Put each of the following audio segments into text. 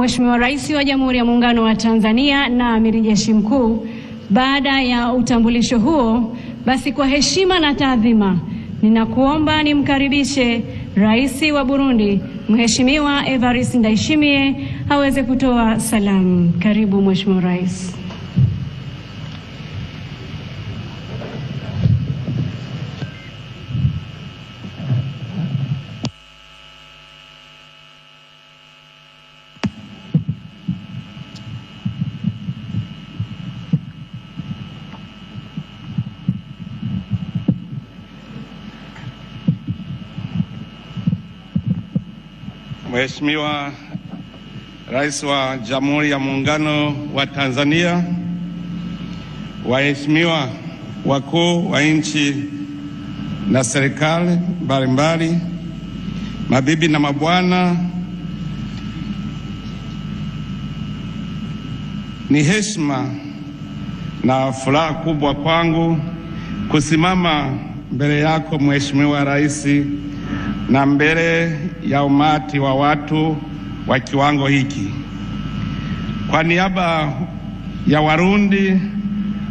Mheshimiwa Rais wa Jamhuri ya Muungano wa Tanzania na Amiri Jeshi Mkuu. Baada ya utambulisho huo, basi kwa heshima na taadhima, ninakuomba nimkaribishe Rais wa Burundi, Mheshimiwa Evariste Ndayishimiye aweze kutoa salamu. Karibu Mheshimiwa Rais. Mheshimiwa Rais wa Jamhuri ya Muungano wa Tanzania, waheshimiwa wakuu wa nchi na serikali mbalimbali, mabibi na mabwana, ni heshima na furaha kubwa kwangu kusimama mbele yako Mheshimiwa Rais na mbele ya umati wa watu wa kiwango hiki. Kwa niaba ya Warundi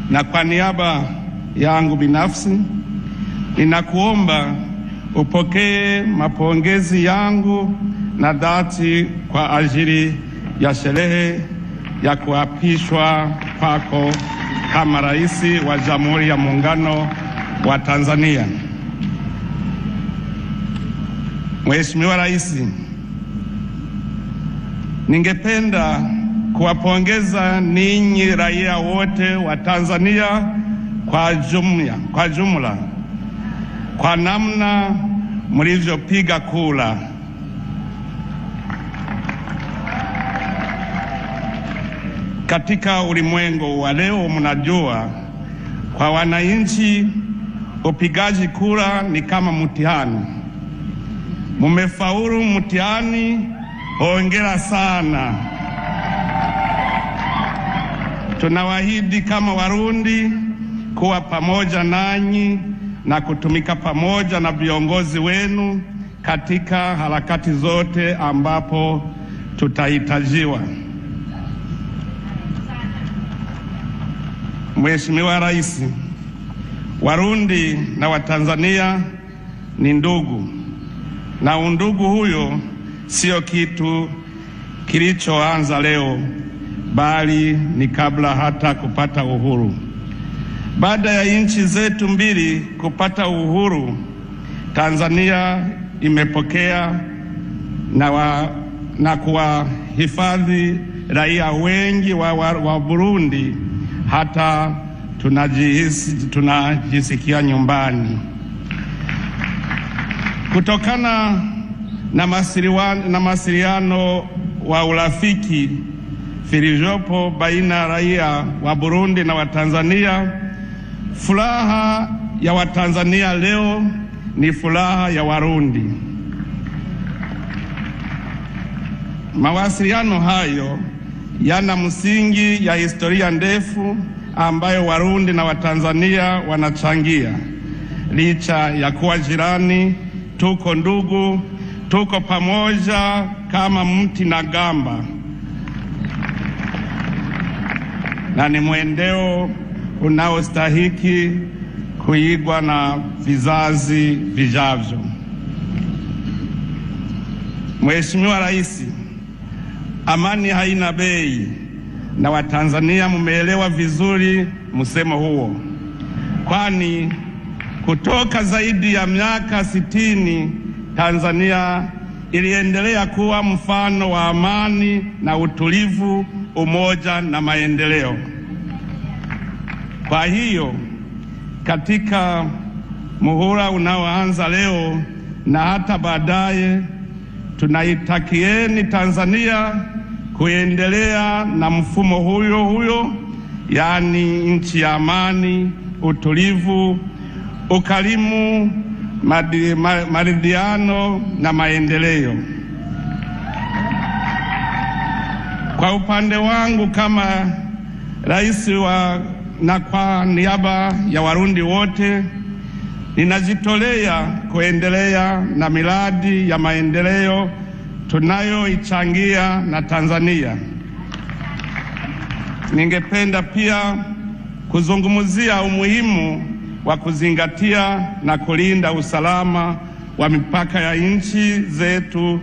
na kwa niaba yangu binafsi, ninakuomba upokee mapongezi yangu na dhati kwa ajili ya sherehe ya kuapishwa kwako kama Rais wa Jamhuri ya Muungano wa Tanzania. Mheshimiwa Rais, ningependa kuwapongeza ninyi raia wote wa Tanzania kwa jumla kwa namna mlivyopiga kura. Katika ulimwengu wa leo, mnajua, kwa wananchi upigaji kura ni kama mtihani. Mumefaulu mtihani, hongera sana. Tunawaahidi kama Warundi kuwa pamoja nanyi na kutumika pamoja na viongozi wenu katika harakati zote ambapo tutahitajiwa. Mheshimiwa Rais, Warundi na Watanzania ni ndugu, na undugu huyo sio kitu kilichoanza leo, bali ni kabla hata kupata uhuru. Baada ya nchi zetu mbili kupata uhuru, Tanzania imepokea na kuwahifadhi raia wengi wa Burundi, hata tunajisikia nyumbani. Kutokana na mawasiliano wa urafiki vilivyopo baina ya raia wa Burundi na Watanzania, furaha ya Watanzania leo ni furaha ya Warundi. Mawasiliano hayo yana msingi ya historia ndefu ambayo Warundi na Watanzania wanachangia. Licha ya kuwa jirani, tuko ndugu, tuko pamoja kama mti na gamba, na ni mwendeo unaostahiki kuigwa na vizazi vijavyo. Mheshimiwa Rais, amani haina bei, na Watanzania mumeelewa vizuri msemo huo, kwani kutoka zaidi ya miaka 60 Tanzania iliendelea kuwa mfano wa amani na utulivu, umoja na maendeleo. Kwa hiyo katika muhula unaoanza leo na hata baadaye, tunaitakieni Tanzania kuendelea na mfumo huyo, yaani nchi ya amani, utulivu, ukarimu, maridhiano na maendeleo. Kwa upande wangu kama rais na kwa niaba ya Warundi wote, ninajitolea kuendelea na miradi ya maendeleo tunayoichangia na Tanzania. Ningependa pia kuzungumzia umuhimu wa kuzingatia na kulinda usalama wa mipaka ya nchi zetu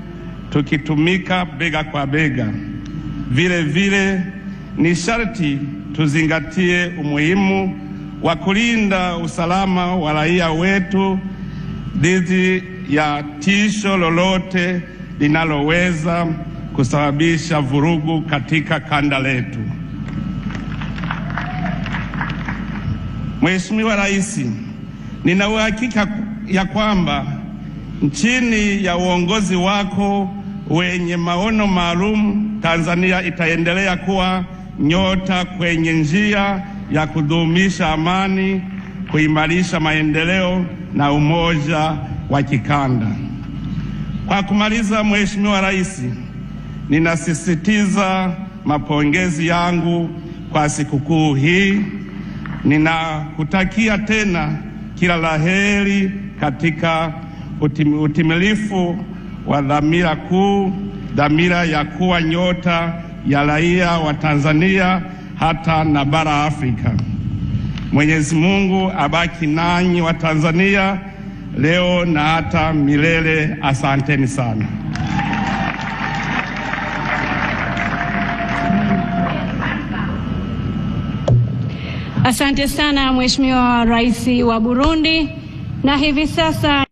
tukitumika bega kwa bega. Vile vile ni sharti tuzingatie umuhimu wa kulinda usalama wa raia wetu dhidi ya tisho lolote linaloweza kusababisha vurugu katika kanda letu. Mheshimiwa Rais, nina uhakika ya kwamba chini ya uongozi wako wenye maono maalum, Tanzania itaendelea kuwa nyota kwenye njia ya kudumisha amani, kuimarisha maendeleo na umoja wa kikanda. Kwa kumaliza, Mheshimiwa Rais, ninasisitiza mapongezi yangu kwa sikukuu hii. Ninakutakia tena kila laheri katika utimilifu wa dhamira ya kuwa nyota ya raia wa Tanzania hata na bara Afrika. Mwenyezi Mungu abaki nanyi wa Tanzania leo na hata milele. Asanteni sana. Asante sana Mheshimiwa Rais wa Burundi, na hivi sasa